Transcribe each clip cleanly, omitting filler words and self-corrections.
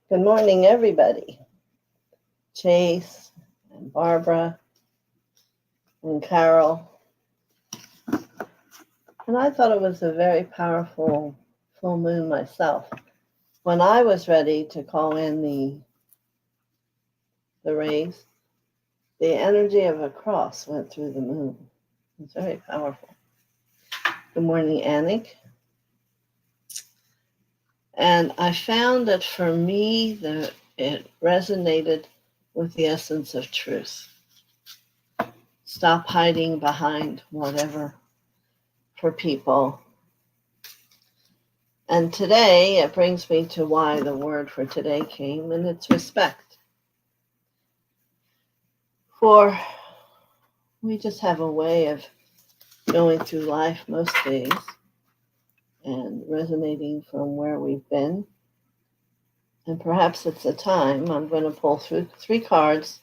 Good morning, everybody. Chase and Barbara and Carol. And I thought it was a very powerful full moon myself. When I was ready to call in the rays, the energy of a cross went through the moon. It was very powerful. Good morning, Anik. And I found that for me, it resonated with the essence of truth. Stop hiding behind whatever for people. And today, it brings me to why the word for today came, and it's respect. For we just have a way of going through life most days and resonating from where we've been. And perhaps it's a time I'm going to pull through 3 cards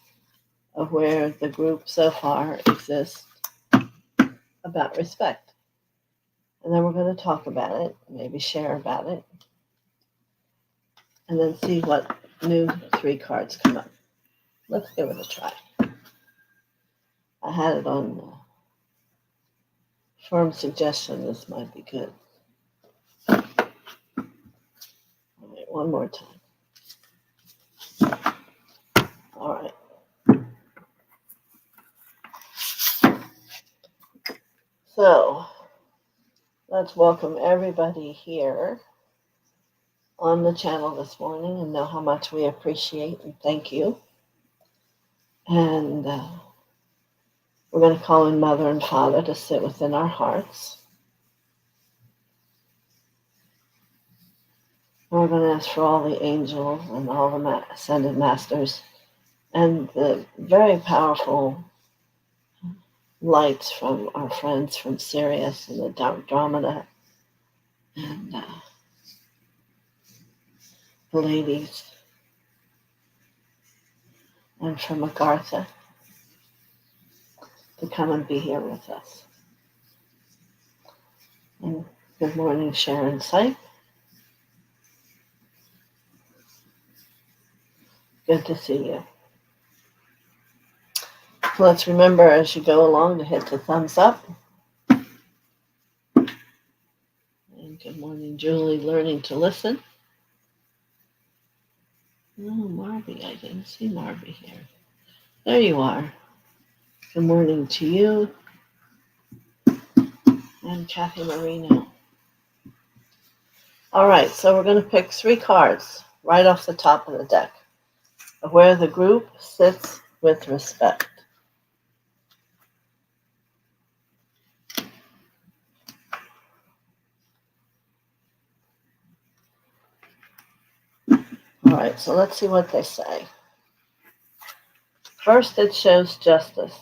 of where the group so far exists about respect. And then we're going to talk about it, maybe share about it, and then see what new 3 cards come up. Let's give it a try. I had it on firm suggestion. This might be good. All right, one more time. All right. So let's welcome everybody here on the channel this morning and know how much we appreciate and thank you. And we're going to call in Mother and Father to sit within our hearts. We're going to ask for all the angels and all the ascended masters and the very powerful lights from our friends from Sirius and the Andromeda and the ladies and from Agartha to come and be here with us. And good morning, Sharon Sipe. Good to see you. So let's remember as you go along to hit the thumbs up. And good morning, Julie, learning to listen. Oh, Marby, I didn't see Marby here. There you are. Good morning to you. And Kathy Marino. All right, so we're going to pick 3 cards right off the top of the deck of where the group sits with respect. All right, so let's see what they say. First, it shows justice.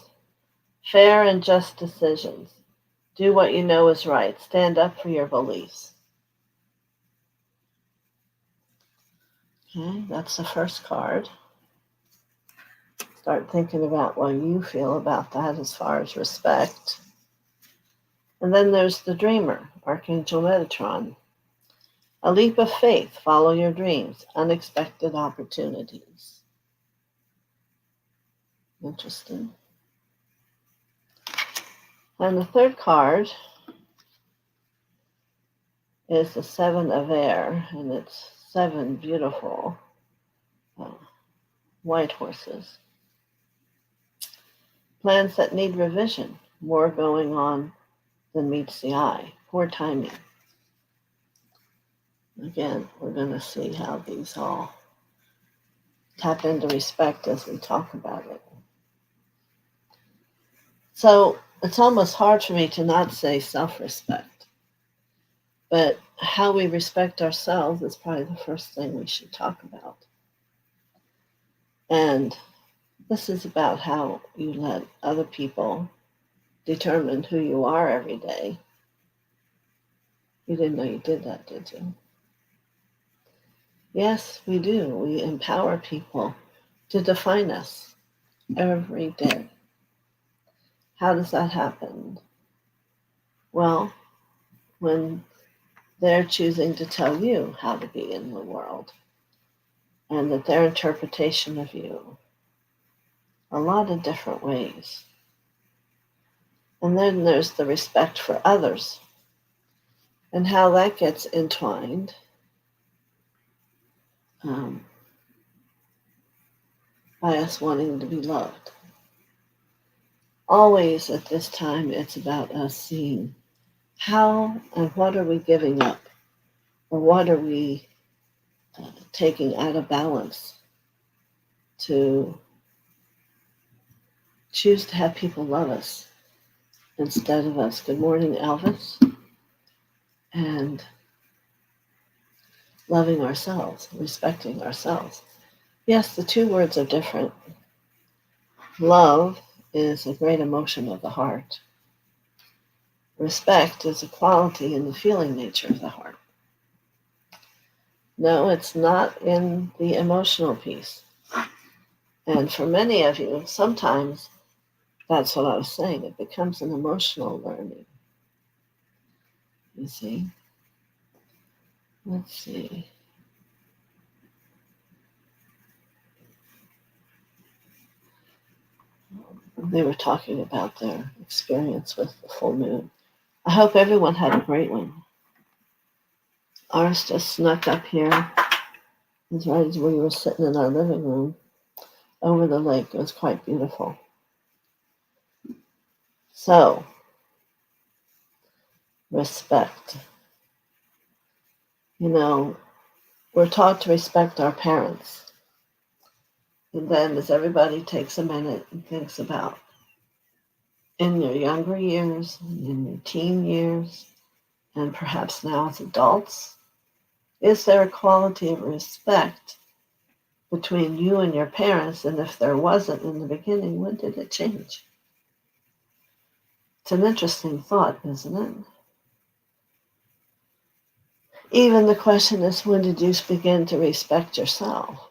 Fair and just decisions. Do what you know is right. Stand up for your beliefs. Okay, that's the first card. Start thinking about what you feel about that as far as respect. And then there's the dreamer, Archangel Metatron. A leap of faith, follow your dreams, unexpected opportunities. Interesting. And the third card is the 7 of air, and it's 7 beautiful white horses. Plans that need revision, more going on than meets the eye. Poor timing. Again, we're going to see how these all tap into respect as we talk about it. So it's almost hard for me to not say self-respect. But how we respect ourselves is probably the first thing we should talk about. And this is about how you let other people determine who you are every day. You didn't know you did that, did you? Yes, we do. We empower people to define us every day. How does that happen? Well, when they're choosing to tell you how to be in the world. and that their interpretation of you a lot of different ways. And then there's the respect for others and how that gets entwined by us wanting to be loved. Always at this time, it's about us seeing how and what are we giving up, or what are we taking out of balance to choose to have people love us instead of us. Good morning, Elvis. And loving ourselves, respecting ourselves. Yes, the two words are different. Love is a great emotion of the heart. Respect is a quality in the feeling nature of the heart. No, it's not in the emotional piece. And for many of you, sometimes that's what I was saying. It becomes an emotional learning. You see? Let's see. They were talking about their experience with the full moon. I hope everyone had a great one. Ours just snuck up here. It's right as we were sitting in our living room over the lake. It was quite beautiful. So, respect. You know, we're taught to respect our parents. And then as everybody takes a minute and thinks about in your younger years, in your teen years, and perhaps now as adults, is there a quality of respect between you and your parents? And if there wasn't in the beginning, when did it change? It's an interesting thought, isn't it? Even the question is, when did you begin to respect yourself?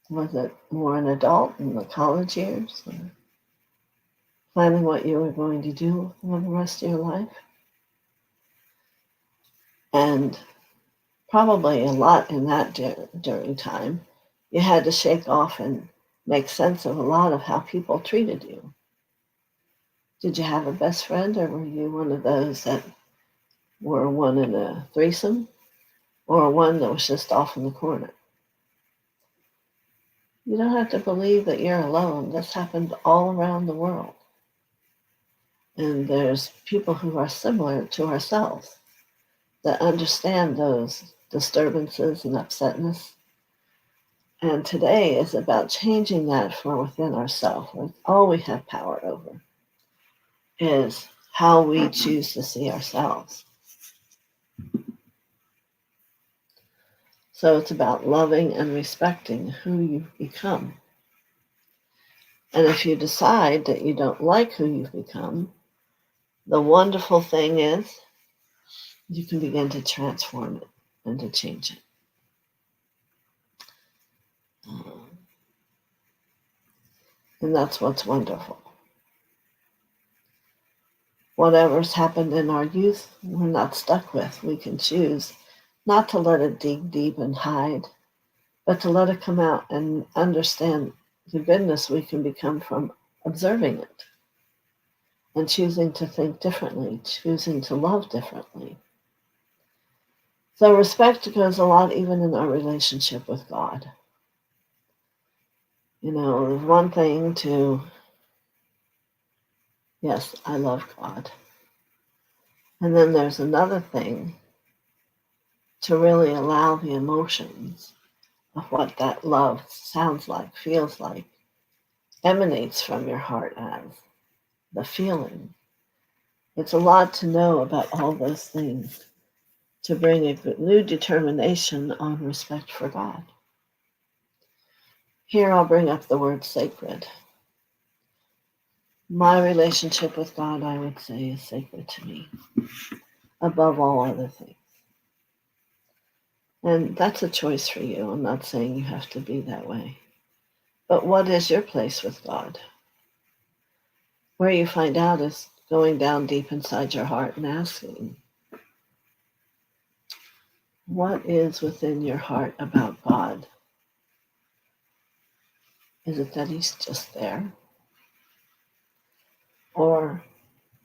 Was it more an adult in the college years? Or planning what you were going to do for the rest of your life? And probably a lot in that during time, you had to shake off and make sense of a lot of how people treated you. Did you have a best friend, or were you one of those that were one in a threesome, or one that was just off in the corner? You don't have to believe that you're alone. This happened all around the world. And there's people who are similar to ourselves that understand those disturbances and upsetness. And today is about changing that from within ourselves. All we have power over is how we choose to see ourselves. So it's about loving and respecting who you've become. And if you decide that you don't like who you've become, the wonderful thing is you can begin to transform it and to change it. And that's what's wonderful. Whatever's happened in our youth, we're not stuck with. We can choose not to let it dig deep and hide, but to let it come out and understand the goodness we can become from observing it and choosing to think differently, choosing to love differently. So respect goes a lot even in our relationship with God. You know, there's one thing to, yes, I love God. And then there's another thing to really allow the emotions of what that love sounds like, feels like, emanates from your heart as the feeling. It's a lot to know about all those things to bring a new determination on respect for God. Here I'll bring up the word sacred. My relationship with God, I would say, is sacred to me, above all other things. And that's a choice for you. I'm not saying you have to be that way. But what is your place with God? Where you find out is going down deep inside your heart and asking, what is within your heart about God? Is it that He's just there? Or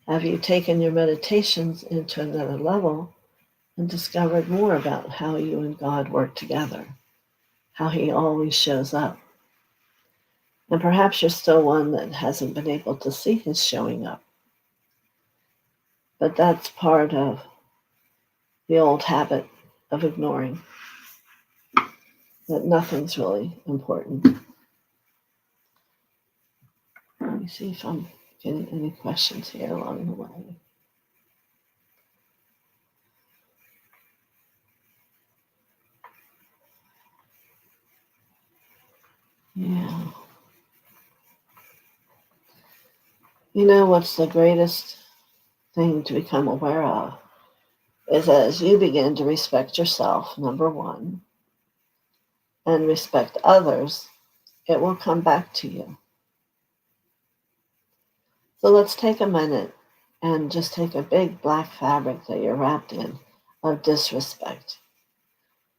have you taken your meditations into another level and discovered more about how you and God work together, how He always shows up? And perhaps you're still one that hasn't been able to see His showing up. But that's part of the old habit of ignoring, that nothing's really important. Let me see if I'm getting any questions here along the way. Yeah. You know what's the greatest thing to become aware of is as you begin to respect yourself, number one, and respect others, it will come back to you. So let's take a minute and just take a big black fabric that you're wrapped in of disrespect,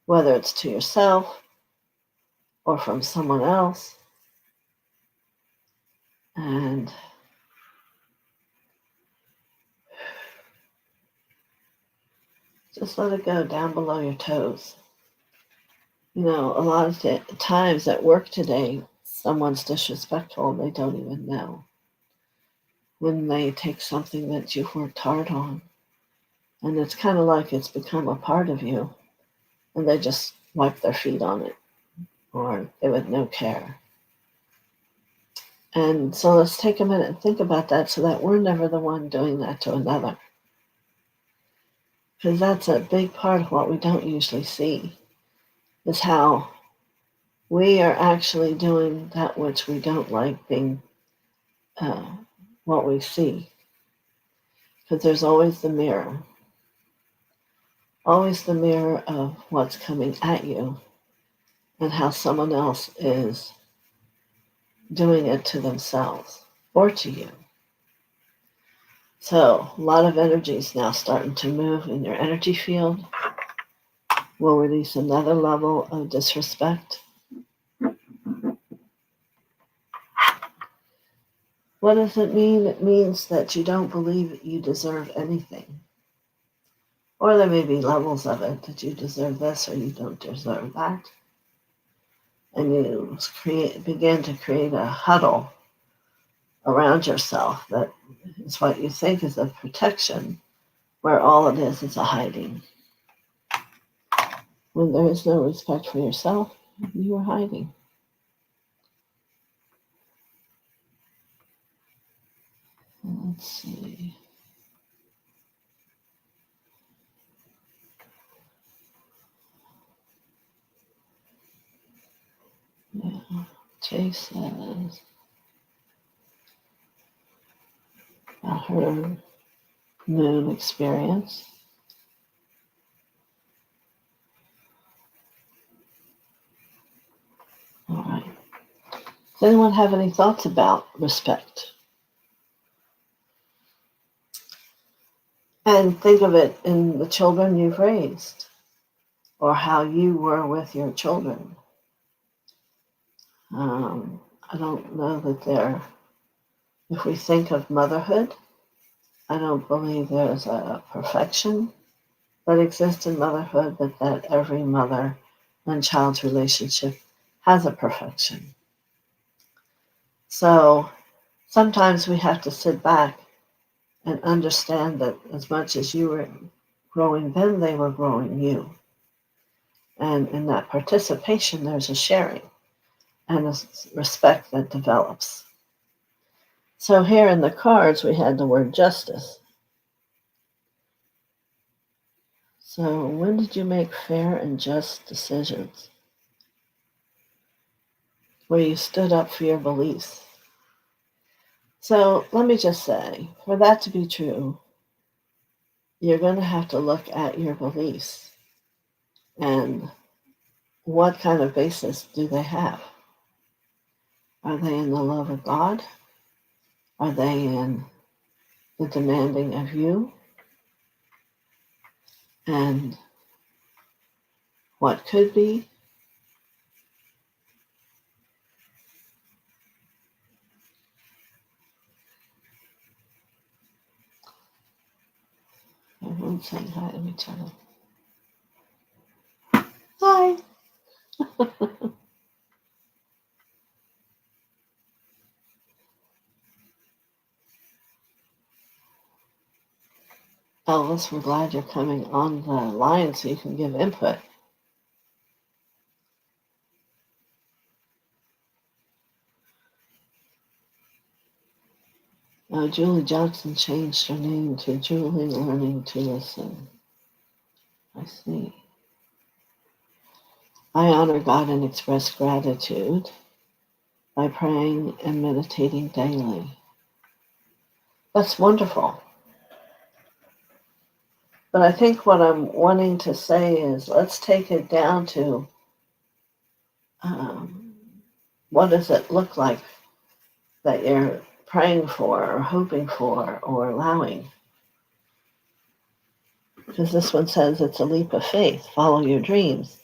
whether it's to yourself or from someone else, and just let it go down below your toes. You know, a lot of times at work today, someone's disrespectful and they don't even know. When they take something that you've worked hard on, and it's kind of like it's become a part of you, and they just wipe their feet on it, or they with no care. And so let's take a minute and think about that so that we're never the one doing that to another. Because that's a big part of what we don't usually see, is how we are actually doing that which we don't like being what we see. Because there's always the mirror of what's coming at you and how someone else is doing it to themselves or to you. So a lot of energy is now starting to move in your energy field. We'll release another level of disrespect. What does it mean? It means that you don't believe that you deserve anything. Or there may be levels of it that you deserve this or you don't deserve that. And you begin to create a huddle around yourself that is what you think is a protection, where all it is a hiding. When there is no respect for yourself, you are hiding. Let's see. Yeah. Jay says about her moon experience. All right. Does anyone have any thoughts about respect? And think of it in the children you've raised, or how you were with your children. I don't know that if we think of motherhood, I don't believe there's a perfection that exists in motherhood, but that every mother and child's relationship has a perfection. So sometimes we have to sit back and understand that as much as you were growing them, they were growing you. And in that participation, there's a sharing and a respect that develops. So here in the cards, we had the word justice. So when did you make fair and just decisions? Where you stood up for your beliefs? So let me just say, for that to be true, you're going to have to look at your beliefs and what kind of basis do they have? Are they in the love of God? Are they in the demanding of you? And what could be. Everyone's saying hi to each other. Hi. Elvis, we're glad you're coming on the line so you can give input. Julie Johnson changed her name to Julie Learning to Listen. I see. I honor God and express gratitude by praying and meditating daily. That's wonderful. But I think what I'm wanting to say is let's take it down to what does it look like that you're praying for or hoping for or allowing? Because this one says it's a leap of faith. Follow your dreams.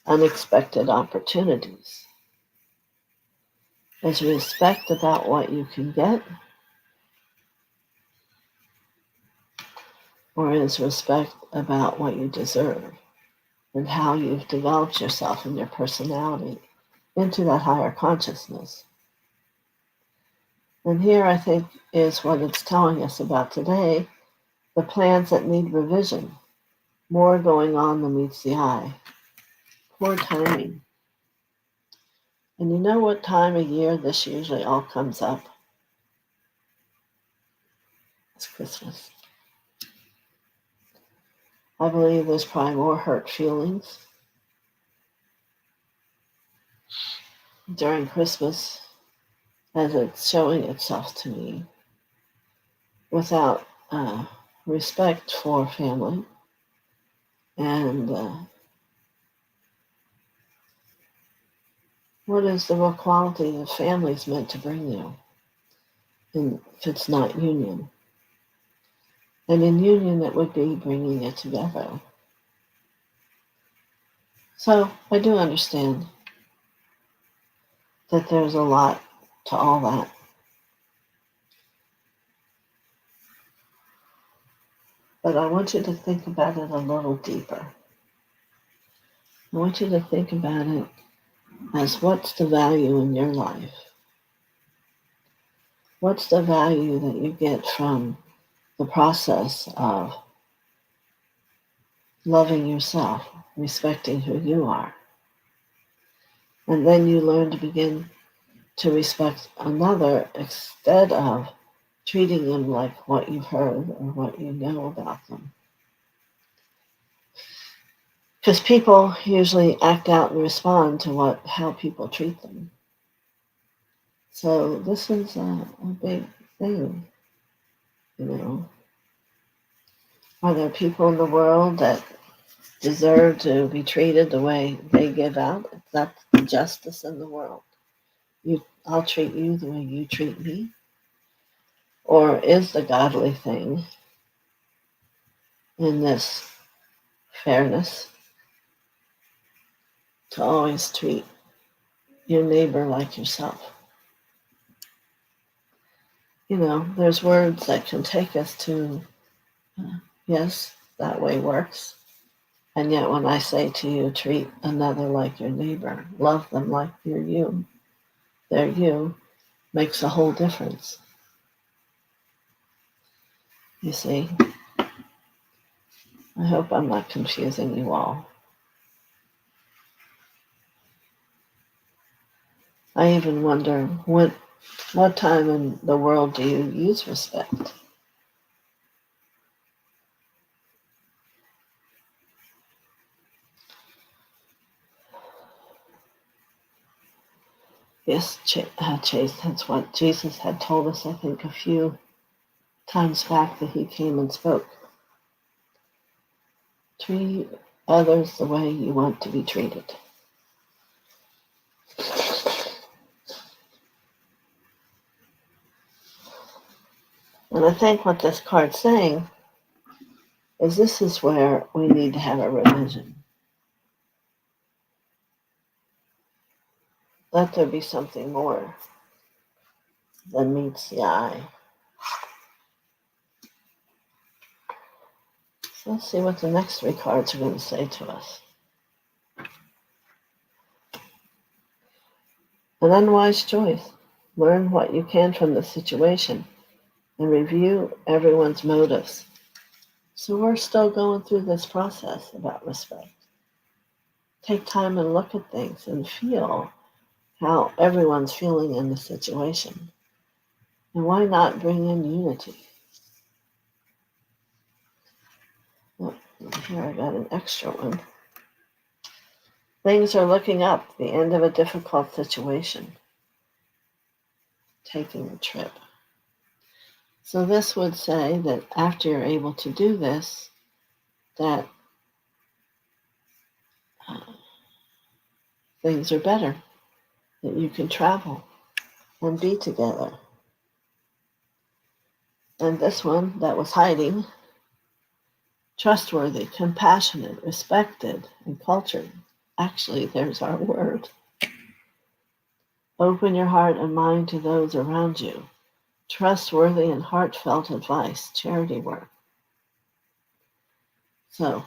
Unexpected opportunities. Is respect about what you can get? Or is respect about what you deserve and how you've developed yourself and your personality into that higher consciousness? And here I think is what it's telling us about today, the plans that need revision. More going on than meets the eye. Poor timing. And you know what time of year this usually all comes up? It's Christmas. I believe there's probably more hurt feelings during Christmas as it's showing itself to me without respect for family and what is the real quality of families meant to bring you if it's not union. And in union, it would be bringing it together. So I do understand that there's a lot to all that. But I want you to think about it a little deeper. I want you to think about it as what's the value in your life? What's the value that you get from the process of loving yourself, respecting who you are? And then you learn to begin to respect another instead of treating them like what you've heard or what you know about them. Because people usually act out and respond to how people treat them. So this is a big thing, you know. Are there people in the world that deserve to be treated the way they give out? That's the justice in the world. I'll treat you the way you treat me. Or is the godly thing in this fairness to always treat your neighbor like yourself? You know, there's words that can take us to, yes, that way works. And yet when I say to you, treat another like your neighbor, love them like they're you, makes a whole difference. You see? I hope I'm not confusing you all. I even wonder what time in the world do you use respect? Yes, Chase, that's what Jesus had told us, I think, a few times back that he came and spoke. Treat others the way you want to be treated. And I think what this card's saying is this is where we need to have a revision. let there be something more than meets the eye. So let's see what the next three cards are going to say to us. An unwise choice. Learn what you can from the situation and review everyone's motives. So we're still going through this process about respect. Take time and look at things and feel how everyone's feeling in the situation. And why not bring in unity? Oh, here I got an extra one. Things are looking up, the end of a difficult situation. Taking a trip. So this would say that after you're able to do this, that things are better, that you can travel and be together. And this one that was hiding, trustworthy, compassionate, respected, and cultured. Actually, there's our word. Open your heart and mind to those around you. Trustworthy and heartfelt advice, charity work. So,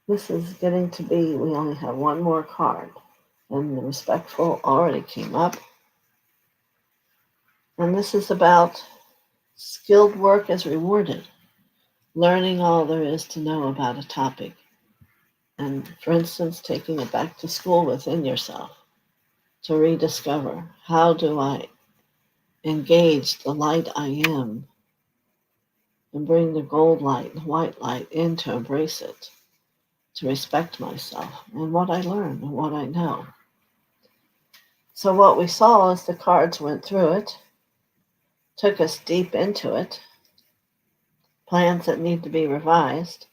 this is getting to be, we only have one more card. And the respectful already came up. And this is about skilled work is rewarded. Learning all there is to know about a topic. And for instance, taking it back to school within yourself to rediscover, how do I engage the light I am and bring the gold light and white light in to embrace it, to respect myself and what I learn and what I know. So what we saw as the cards went through it, took us deep into it, plans that need to be revised,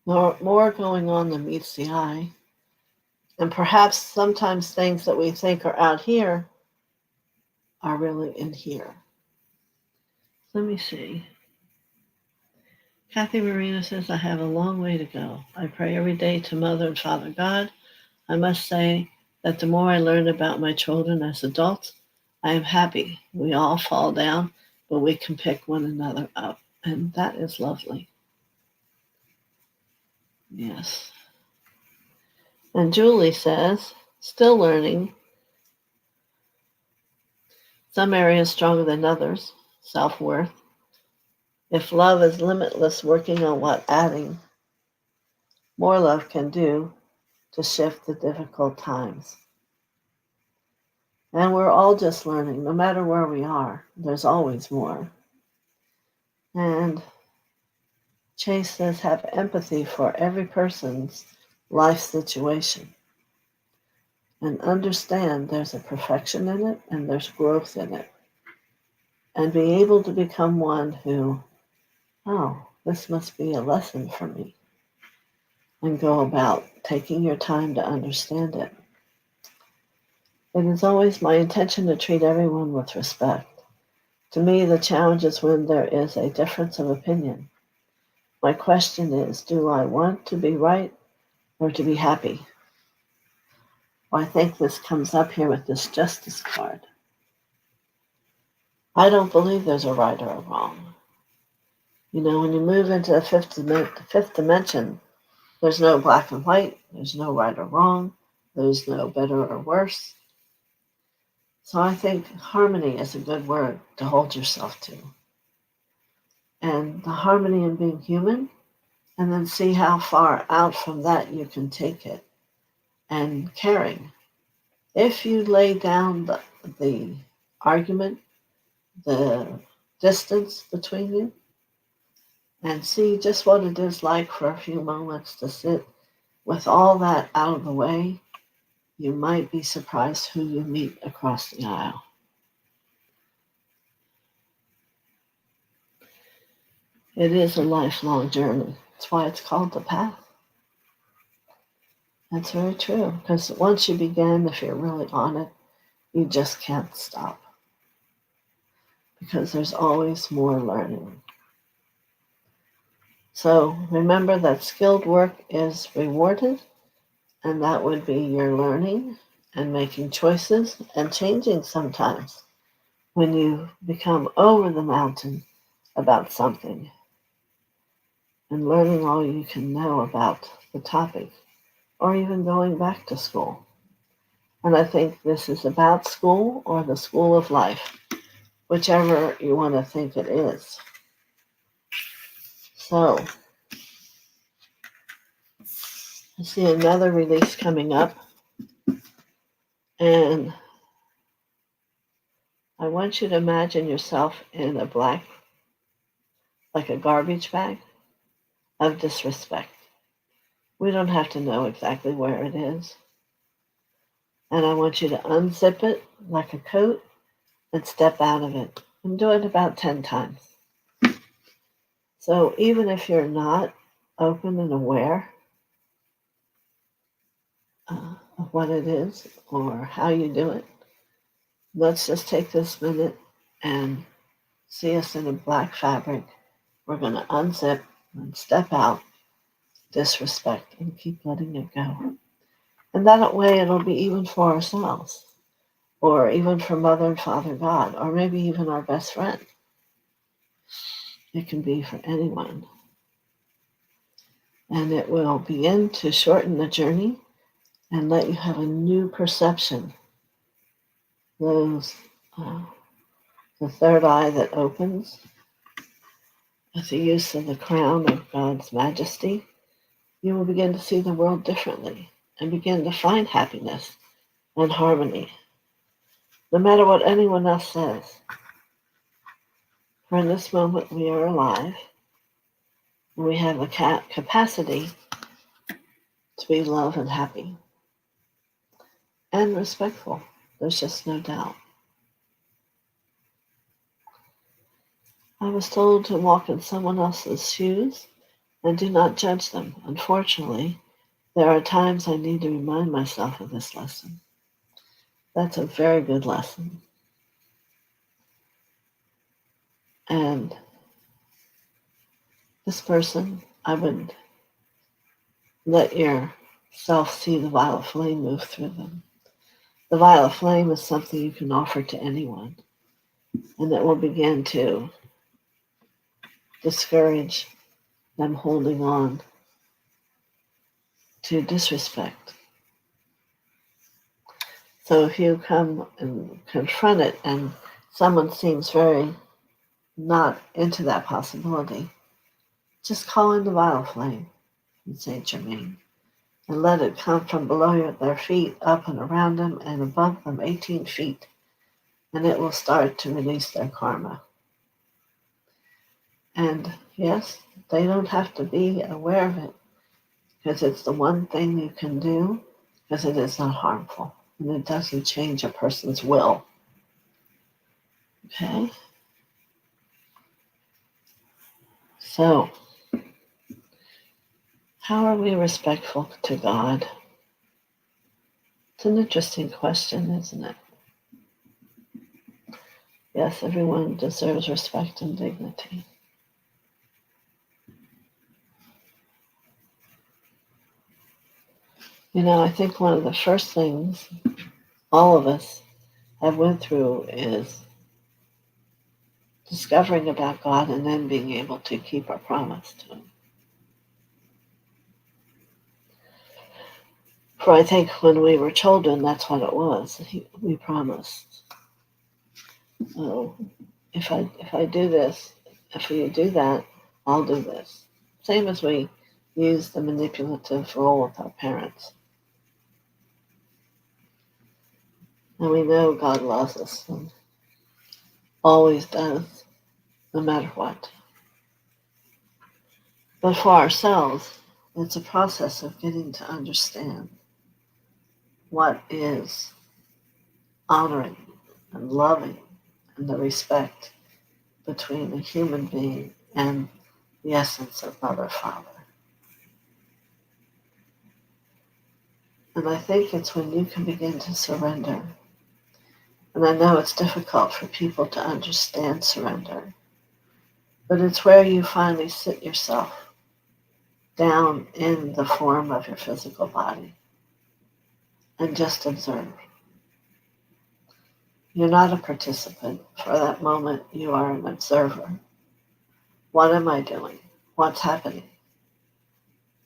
more going on than meets the eye, and perhaps sometimes things that we think are out here are really in here. Let me see. Kathy Marina says, I have a long way to go. I pray every day to Mother and Father God. I must say that the more I learn about my children as adults, I am happy. We all fall down, but we can pick one another up. And that is lovely. Yes. And Julie says, still learning. Some areas stronger than others. Self-worth. If love is limitless, working on what adding more love can do to shift the difficult times. And we're all just learning, no matter where we are. There's always more. And Chase says, have empathy for every person's life situation. And understand there's a perfection in it and there's growth in it. And be able to become one who, oh, this must be a lesson for me. And go about taking your time to understand it. It is always my intention to treat everyone with respect. To me, the challenge is when there is a difference of opinion. My question is, do I want to be right or to be happy? Well, I think this comes up here with this justice card. I don't believe there's a right or a wrong. You know, when you move into the fifth dimension, there's no black and white, there's no right or wrong, there's no better or worse. So I think harmony is a good word to hold yourself to. And the harmony in being human, and then see how far out from that you can take it. And caring. If you lay down the argument, the distance between you, and see just what it is like for a few moments to sit with all that out of the way, you might be surprised who you meet across the aisle. It is a lifelong journey. That's why it's called the path. That's very true, because once you begin, if you're really on it, you just can't stop. Because there's always more learning. So remember that skilled work is rewarded, and that would be your learning and making choices and changing sometimes when you become over the mountain about something and learning all you can know about the topic, or even going back to school. And I think this is about school or the school of life, whichever you want to think it is. So, I see another release coming up, and I want you to imagine yourself in a black, like a garbage bag of disrespect. We don't have to know exactly where it is. And I want you to unzip it like a coat and step out of it. And do it about 10 times. So even if you're not open and aware of what it is or how you do it, let's just take this minute and see us in a black fabric. We're going to unzip and step out, disrespect, and keep letting it go. And that way it'll be even for ourselves, or even for Mother and Father God, or maybe even our best friend. It can be for anyone. And it will begin to shorten the journey and let you have a new perception. Those, the third eye that opens with the use of the crown of God's majesty, you will begin to see the world differently and begin to find happiness and harmony, no matter what anyone else says. For in this moment we are alive, and we have the capacity to be love and happy and respectful. There's just no doubt. I was told to walk in someone else's shoes and do not judge them. Unfortunately, there are times I need to remind myself of this lesson. That's a very good lesson. And this person, I would let yourself see the violet flame move through them. The violet flame is something you can offer to anyone, and it will begin to discourage them holding on to disrespect. So if you come and confront it and someone seems very not into that possibility, just call in the violet flame in Saint Germain and let it come from below their feet up and around them and above them 18 feet, and it will start to release their karma. And yes, they don't have to be aware of it, because it's the one thing you can do, because it is not harmful and it doesn't change a person's will. Okay? So, how are we respectful to God? It's an interesting question, isn't it? Yes, everyone deserves respect and dignity. You know, I think one of the first things all of us have went through is discovering about God and then being able to keep our promise to Him. For I think when we were children, that's what it was. We promised. Oh, if I do this, if you do that, I'll do this. Same as we use the manipulative role with our parents. And we know God loves us and always does, no matter what. But for ourselves, it's a process of getting to understand what is honoring and loving and the respect between a human being and the essence of Mother Father. And I think it's when you can begin to surrender. And I know it's difficult for people to understand surrender, but it's where you finally sit yourself down in the form of your physical body and just observe. You're not a participant. For that moment, you are an observer. What am I doing? What's happening?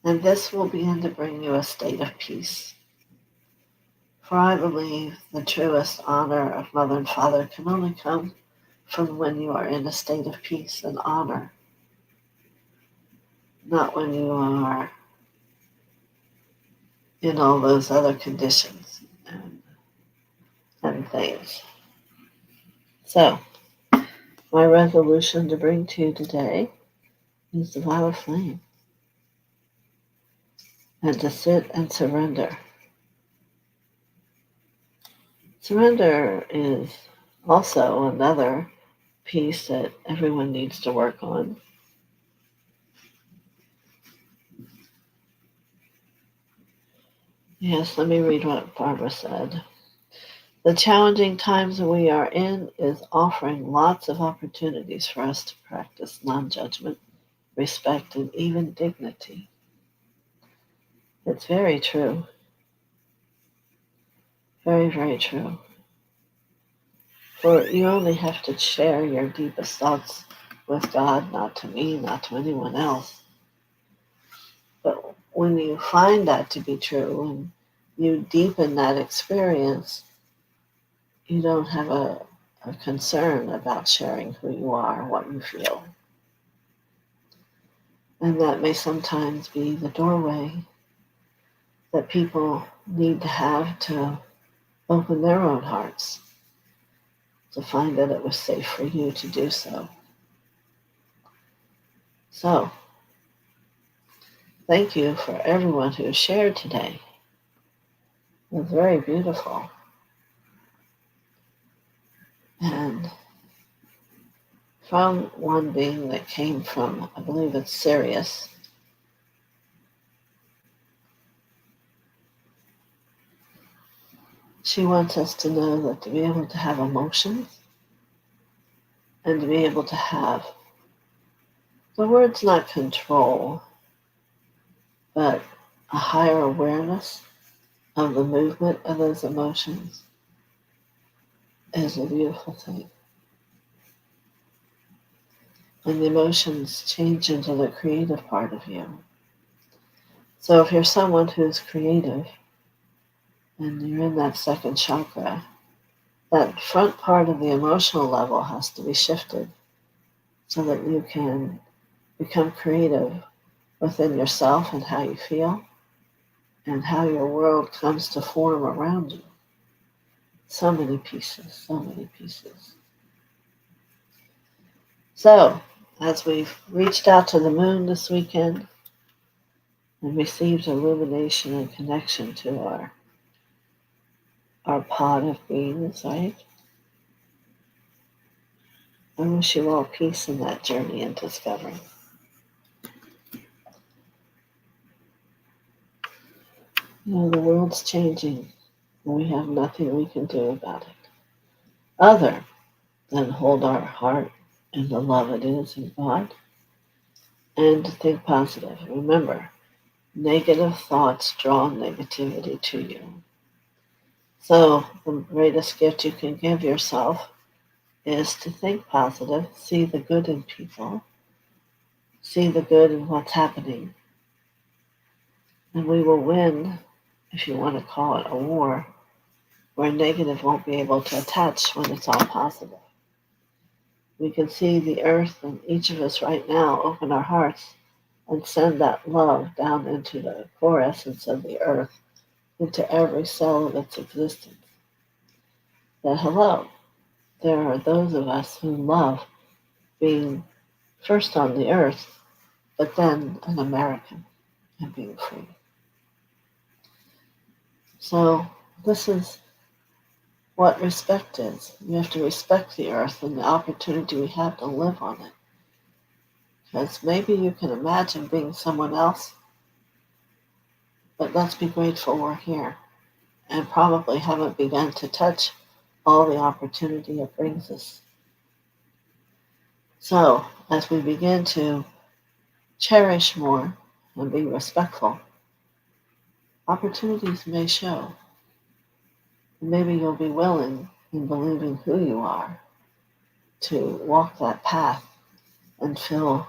And this will begin to bring you a state of peace. For I believe the truest honor of mother and father can only come from when you are in a state of peace and honor, not when you are in all those other conditions and things. So, my resolution to bring to you today is the vow of flame, and to sit and surrender. Surrender is also another piece that everyone needs to work on. Yes, let me read what Barbara said. The challenging times that we are in is offering lots of opportunities for us to practice non-judgment, respect, and even dignity. It's very true. Very, very true. For you only have to share your deepest thoughts with God, not to me, not to anyone else. But when you find that to be true and you deepen that experience, you don't have a concern about sharing who you are, what you feel. And that may sometimes be the doorway that people need to have to open their own hearts, to find that it was safe for you to do so. So, thank you for everyone who shared today. It was very beautiful. And from one being that came from, I believe it's Sirius, she wants us to know that to be able to have emotions and to be able to have, the word's not control, but a higher awareness of the movement of those emotions is a beautiful thing. And the emotions change into the creative part of you. So if you're someone who's creative and you're in that second chakra, that front part of the emotional level has to be shifted so that you can become creative within yourself and how you feel and how your world comes to form around you. So many pieces, so many pieces. So, as we've reached out to the moon this weekend and received illumination and connection to our pod of beings, right? I wish you all peace in that journey and discovery. You know, the world's changing, and we have nothing we can do about it other than hold our heart in the love it is in God and to think positive. Remember, negative thoughts draw negativity to you. So the greatest gift you can give yourself is to think positive, see the good in people, see the good in what's happening, and we will win, if you want to call it a war, where negative won't be able to attach when it's all positive. We can see the earth in each of us right now, open our hearts and send that love down into the core essence of the earth, into every cell of its existence. That hello, there are those of us who love being first on the earth, but then an American and being free. So this is what respect is. You have to respect the earth and the opportunity we have to live on it. Because maybe you can imagine being someone else, but let's be grateful we're here and probably haven't begun to touch all the opportunity it brings us. So as we begin to cherish more and be respectful, opportunities may show. And maybe you'll be willing in believing who you are to walk that path and feel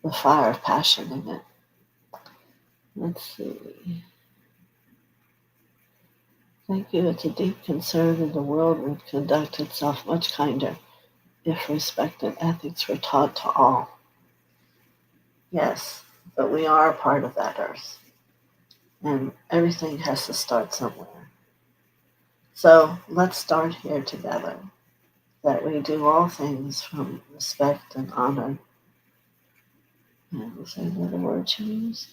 the fire of passion in it. Let's see. Thank you. It's a deep concern in the world would conduct itself much kinder if respect and ethics were taught to all. Yes, but we are a part of that earth, and everything has to start somewhere. So let's start here together, that we do all things from respect and honor. And was there another word she used?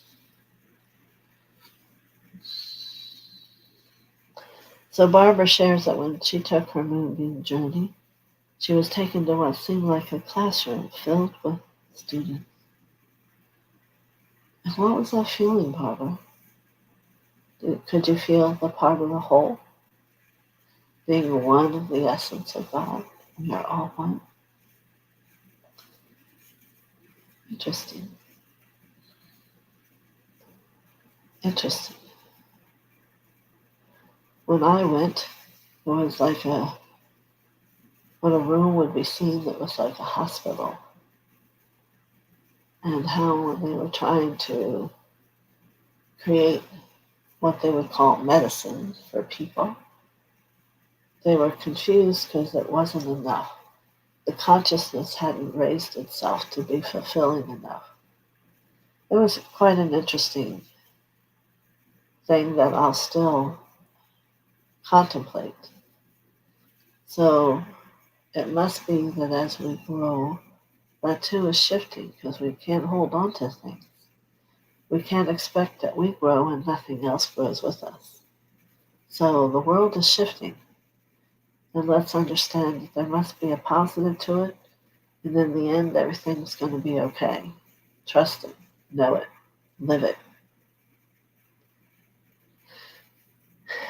So Barbara shares that when she took her moonbeam journey, she was taken to what seemed like a classroom filled with students. And what was that feeling, Barbara? Could you feel the part of the whole? Being one of the essence of God, and you're all one? Interesting. Interesting. When I went, it was like when a room would be seen that was like a hospital. And how when they were trying to create what they would call medicine for people, they were confused because it wasn't enough. The consciousness hadn't raised itself to be fulfilling enough. It was quite an interesting thing that I'll still contemplate. So it must be that as we grow, that too is shifting because we can't hold on to things. We can't expect that we grow and nothing else grows with us. So the world is shifting. And let's understand that there must be a positive to it. And in the end, everything's going to be okay. Trust it, know it, live it.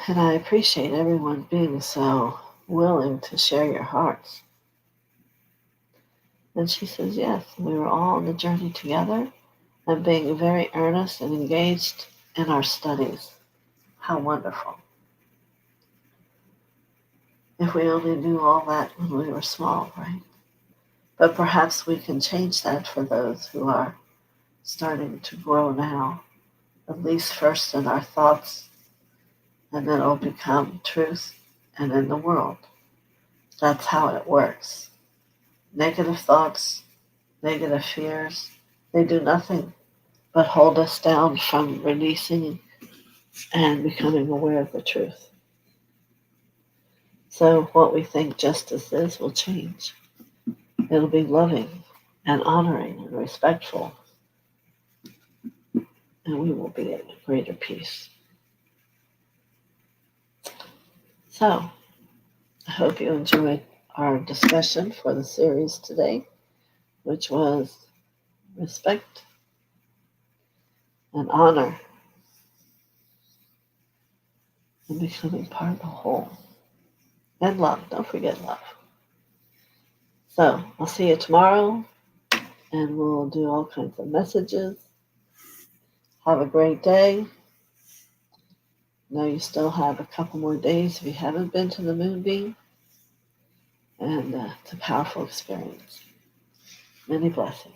And I appreciate everyone being so willing to share your hearts. And she says, yes, we were all on the journey together and being very earnest and engaged in our studies. How wonderful. If we only knew all that when we were small, right? But perhaps we can change that for those who are starting to grow now, at least first in our thoughts, and then it'll become truth and in the world. That's how it works. Negative thoughts, negative fears, they do nothing but hold us down from releasing and becoming aware of the truth. So what we think justice is will change. It'll be loving and honoring and respectful, and we will be at greater peace. So I hope you enjoyed our discussion for the series today, which was respect and honor and becoming part of the whole. And love. Don't forget love. So I'll see you tomorrow, and we'll do all kinds of messages. Have a great day. Know you still have a couple more days if you haven't been to the Moonbeam. And it's a powerful experience. Many blessings.